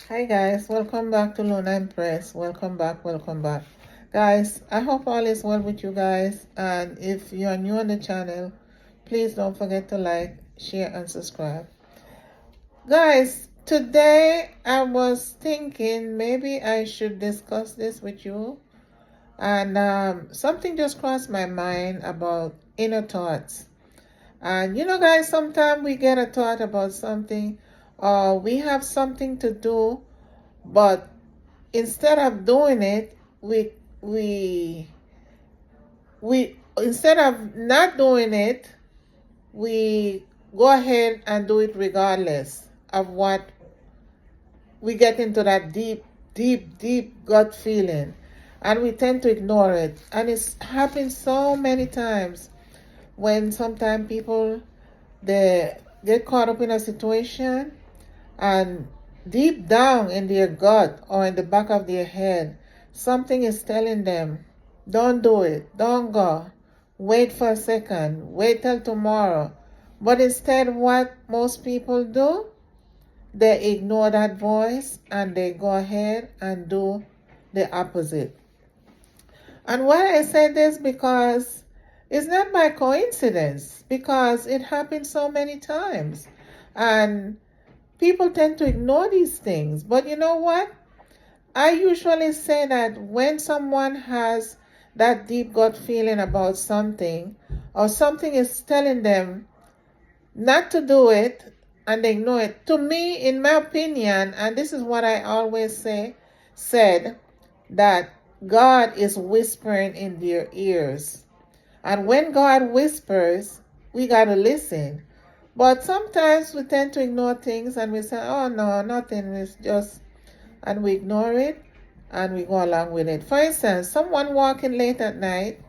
Hi guys, welcome back to Luna Impress. Welcome back. Guys, I hope all is well with you guys. And if you are new on the channel, please don't forget to like, share, and subscribe. Guys, today I was thinking maybe I should discuss this with you. And something just crossed my mind about inner thoughts. And guys, sometimes we get a thought about something, or we have something to do, but instead of doing it, we we instead of not doing it, we go ahead and do it regardless of what we get into that deep gut feeling, and we tend to ignore it. And it's happened so many times when sometimes people they get caught up in a situation, and deep down in their gut or in the back of their head, something is telling them, don't do it, don't go, wait for a second, wait till tomorrow. But instead, what most people do, they ignore that voice and they go ahead and do the opposite. And why I say this, because it's not by coincidence, because it happens so many times. And people tend to ignore these things. But you know what? I usually say that when someone has that deep gut feeling about something, or something is telling them not to do it and they ignore it, to me, in my opinion, and this is what I always said, that God is whispering in their ears. And when God whispers, we got to listen. But sometimes we tend to ignore things and we say, oh no, nothing, is just, and we ignore it and we go along with it. For instance, someone walking late at night,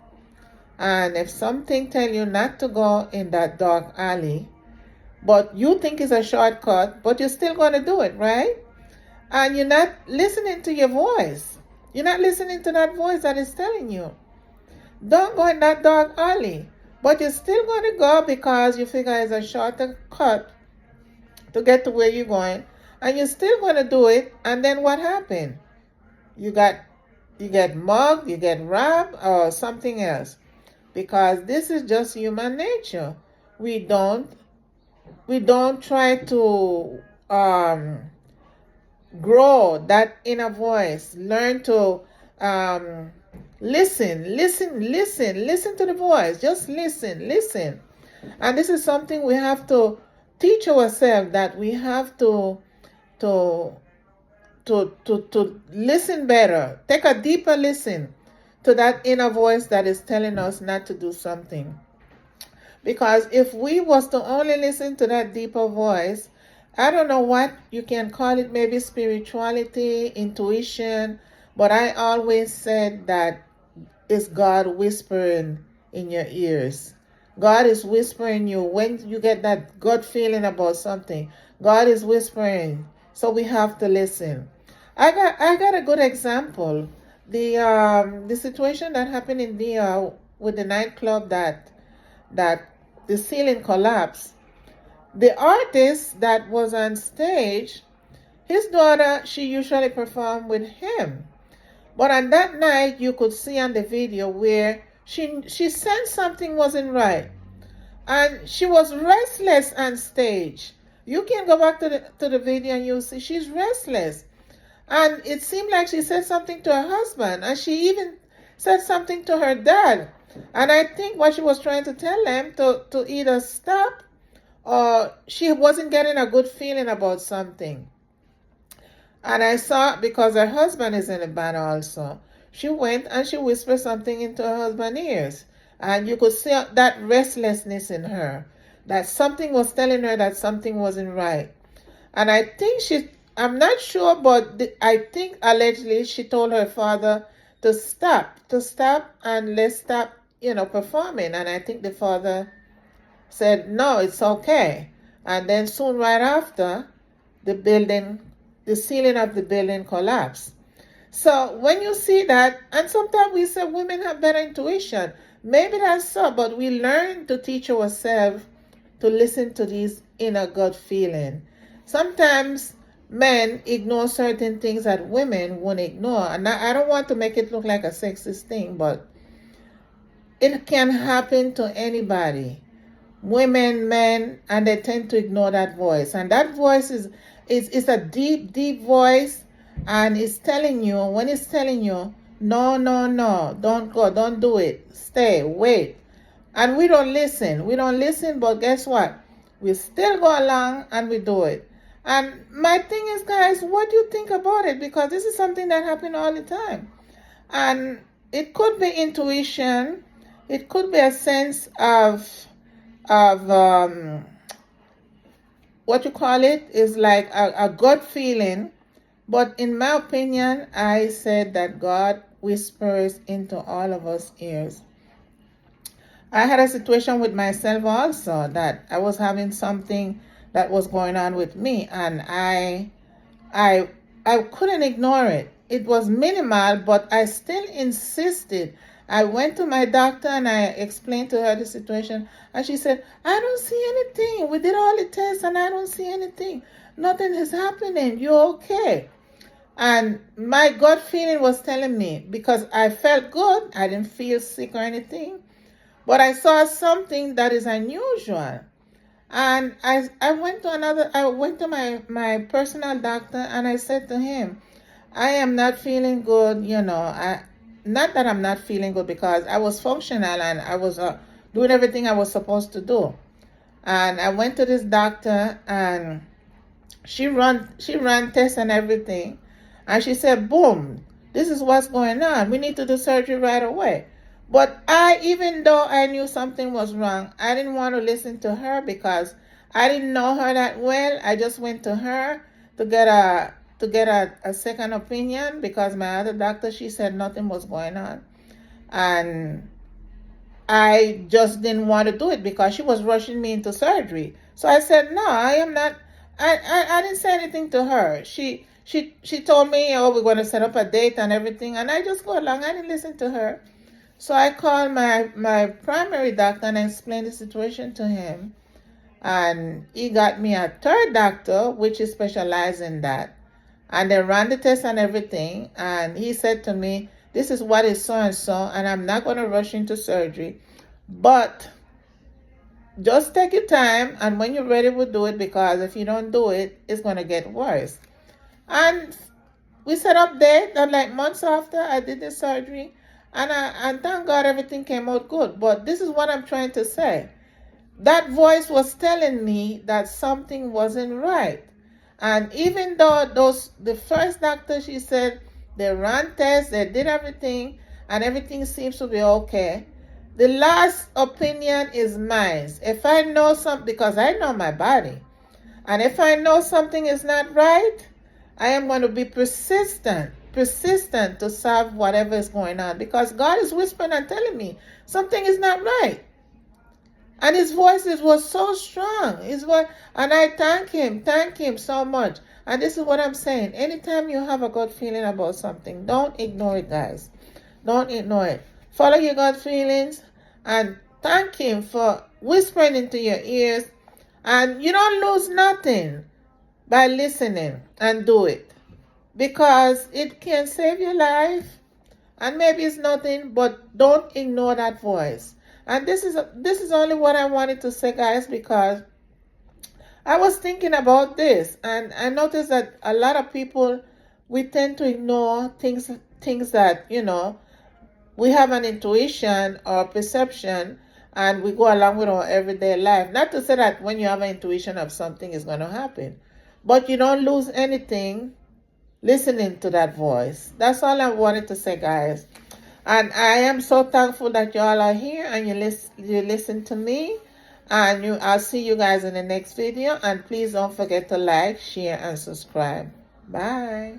and if something tell you not to go in that dark alley, but you think it's a shortcut, but you're still going to do it, right? And you're not listening to your voice. You're not listening to that voice that is telling you, don't go in that dark alley. But you're still going to go because you figure it's a shorter cut to get to where you're going. And you're still going to do it. And then what happened? You get mugged, you get robbed, or something else. Because this is just human nature. We don't try to grow that inner voice. Learn to listen to the voice. Just listen. And this is something we have to teach ourselves, that we have to to listen better. Take a deeper listen to that inner voice that is telling us not to do something. Because if we was to only listen to that deeper voice, I don't know what you can call it, maybe spirituality, intuition, but I always said that it's God whispering in your ears. God is whispering you when you get that gut feeling about something. God is whispering. So we have to listen. I got a good example. The situation that happened in the with the nightclub, that the ceiling collapsed. The artist that was on stage, his daughter, she usually performed with him. But on that night, you could see on the video where she sensed something wasn't right. And she was restless on stage. You can go back to the video and you'll see she's restless. And it seemed like she said something to her husband, and she even said something to her dad. And I think what she was trying to tell them to either stop, or she wasn't getting a good feeling about something. And I saw, because her husband is in the band also, she went and she whispered something into her husband's ears. And you could see that restlessness in her, that something was telling her that something wasn't right. And I think I'm not sure, but I think allegedly she told her father to stop and let's stop, performing. And I think the father said, no, it's okay. And then soon right after, the ceiling of the building collapsed. So when you see that, and sometimes we say women have better intuition. Maybe that's so, but we learn to teach ourselves to listen to these inner gut feeling. Sometimes men ignore certain things that women won't ignore. And I don't want to make it look like a sexist thing, but it can happen to anybody, women, men, and they tend to ignore that voice. And that voice is a deep, deep voice, and it's telling you, when it's telling you, no, no, no, don't go, don't do it, stay, wait. And we don't listen. We don't listen, but guess what? We still go along and we do it. And my thing is, guys, what do you think about it? Because this is something that happens all the time. And it could be intuition. It could be a sense of what you call it is like a gut feeling. But in my opinion, I said that God whispers into all of us ears. I had a situation with myself also, that I was having something that was going on with me, and I couldn't ignore it. It was minimal, but I still insisted. I went to my doctor and I explained to her the situation, and she said, I don't see anything. We did all the tests and I don't see anything. Nothing is happening. You're okay. And my gut feeling was telling me, because I felt good, I didn't feel sick or anything, but I saw something that is unusual. And I went to my personal doctor, and I said to him, I am not feeling good, not that I'm not feeling good, because I was functional and I was doing everything I was supposed to do. And I went to this doctor, and she ran tests and everything. And she said, boom, this is what's going on. We need to do surgery right away. But even though I knew something was wrong, I didn't want to listen to her because I didn't know her that well. I just went to her to get a second opinion, because my other doctor, she said nothing was going on. And I just didn't want to do it because she was rushing me into surgery. So I said, no, I am not. I didn't say anything to her. She told me, oh, we're going to set up a date and everything. And I just go along. I didn't listen to her. So I called my primary doctor and I explained the situation to him. And he got me a third doctor, which is specialized in that. And they ran the test and everything. And he said to me, this is what is so-and-so, and I'm not going to rush into surgery. But just take your time, and when you're ready, we'll do it, because if you don't do it, it's going to get worse. And we set up date, and like months after, I did the surgery. And thank God everything came out good. But this is what I'm trying to say. That voice was telling me that something wasn't right. And even though the first doctor, she said, they ran tests, they did everything, and everything seems to be okay, the last opinion is mine. If I know something, because I know my body, and if I know something is not right, I am going to be persistent to solve whatever is going on, because God is whispering and telling me something is not right. And his voices was so strong. And I thank him so much. And this is what I'm saying. Anytime you have a gut feeling about something, don't ignore it, guys. Don't ignore it. Follow your gut feelings and thank him for whispering into your ears. And you don't lose nothing by listening, and do it, because it can save your life. And maybe it's nothing, but don't ignore that voice. And this is only what I wanted to say, guys, because I was thinking about this, and I noticed that a lot of people, we tend to ignore things that, we have an intuition or perception, and we go along with our everyday life. Not to say that when you have an intuition of something is going to happen, but you don't lose anything listening to that voice. That's all I wanted to say, guys. And I am so thankful that y'all are here and you listen to me. And I'll see you guys in the next video. And please don't forget to like, share, and subscribe. Bye.